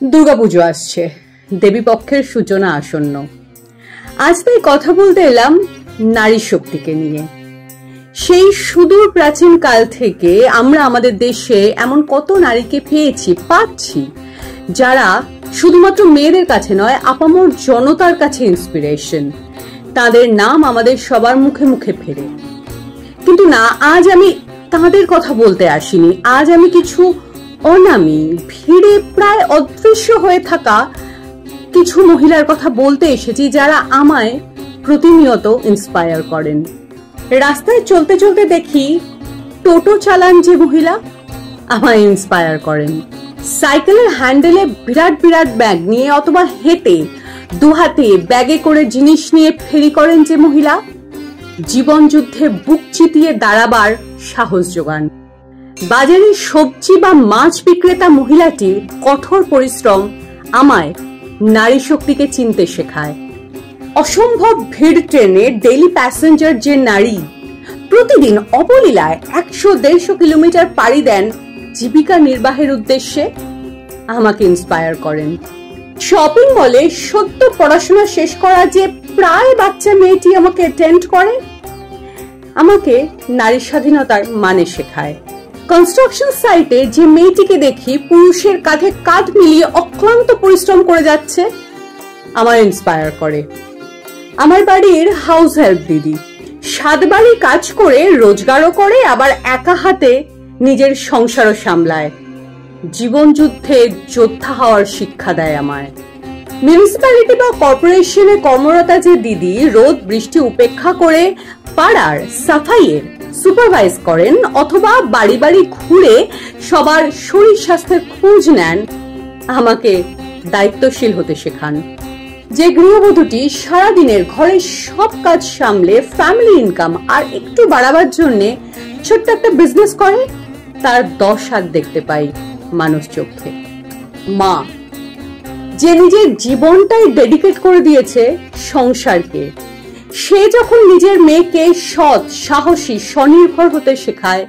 দুর্গাপুজো আসছে, দেবীপক্ষের সূচনা আসন্ন। আজ তাই কথা বলতে এলাম নারী শক্তিকে নিয়ে। সেই সুদূর প্রাচীন কাল থেকে আমরা আমাদের দেশে এমন কত নারীকে পাচ্ছি যারা শুধুমাত্র মেয়েদের কাছে নয়, আপামর জনতার কাছে ইন্সপিরেশন। তাদের নাম আমাদের সবার মুখে মুখে ফেরে। কিন্তু না, আজ আমি তাদের কথা বলতে আসিনি। আজ আমি কিছু অনামী, ভিড়ে প্রায় অদৃশ্য হয়ে থাকা কিছু মহিলার কথা বলতে এসেছি, যারা আমায় প্রতিনিয়ত ইন্সপায়ার করেন। রাস্তায় চলতে চলতে দেখি টোটো চালান যে মহিলা, আমায় ইন্সপায়ার করেন। সাইকেলের হ্যান্ডেলে বিরাট বিরাট ব্যাগ নিয়ে অথবা হেঁটে দুহাতে ব্যাগে করে জিনিস নিয়ে ফেরি করেন যে মহিলা, জীবন যুদ্ধে বুক চিতিয়ে দাঁড়াবার সাহস যোগান। বাজারে সবজি বা মাছ বিক্রেতা মহিলাটির কঠোর পরিশ্রম আমায় নারী শক্তিকে চিনতে শেখায়। অসম্ভব ভিড় ট্রেনে ডেইলি প্যাসেঞ্জার যে নারী প্রতিদিন অবলীলায় 100-150 কিলোমিটার পাড়ি দেন জীবিকা নির্বাহের উদ্দেশ্যে, আমাকে ইন্সপায়ার করেন। শপিং মলে সদ্য পড়াশোনা শেষ করা যে প্রায় বাচ্চা মেয়েটি আমাকে অ্যাটেন্ড করে, আমাকে নারী স্বাধীনতার মানে শেখায়। কনস্ট্রাকশন সাইটে যে মেয়েটিকে দেখি পুরুষের কাঁধে কাঁধ মিলিয়ে অক্লান্ত পরিশ্রম করে যাচ্ছে, আমার ইন্সপায়ার করে। আমার বাড়ির হাউস হেল্প দিদি 7 বাড়ি কাজ করে রোজগারও করে, আবার একা হাতে নিজের সংসারও সামলায়। জীবন যুদ্ধে যোদ্ধা হওয়ার শিক্ষা দেয় আমায়। মিউনিসিপ্যালিটি বা কর্পোরেশনে কর্মরতা যে দিদি রোদ বৃষ্টি উপেক্ষা করে পাড়ার সাফাইয়ের সুপারভাইজ করেন অথবা বাড়ি বাড়ি ঘুরে সবার শরীর স্বাস্থ্যের খোঁজ নেন, আমাকে দায়িত্বশীল হতে শেখান। যে গৃহবধূটি সারাদিনের ঘরের সব কাজ সামলে ফ্যামিলি ইনকাম আর একটু বাড়াবার জন্য ছোট্ট একটা বিজনেস করে, তার 10 হাত দেখতে পাই মানুষ চোখে। মা, যে নিজের জীবনটাই ডেডিকেট করে দিয়েছে সংসারকে, সে যখন নিজের মেয়েকে সৎ, সাহসী, স্বনির্ভর হতে শেখায়,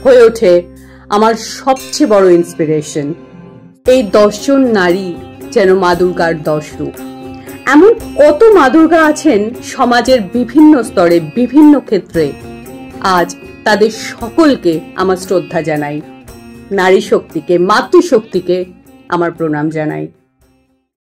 হয়ে ওঠে আমার সবচেয়ে বড় ইন্সপিরেশন। এই 10 জন নারী যেন মা দুর্গার 10 রূপ। এমন কত মা দুর্গা আছেন সমাজের বিভিন্ন স্তরে, বিভিন্ন ক্ষেত্রে। আজ তাদের সকলকে আমার শ্রদ্ধা জানাই। নারী শক্তিকে, মাতৃশক্তিকে আমার প্রণাম জানাই।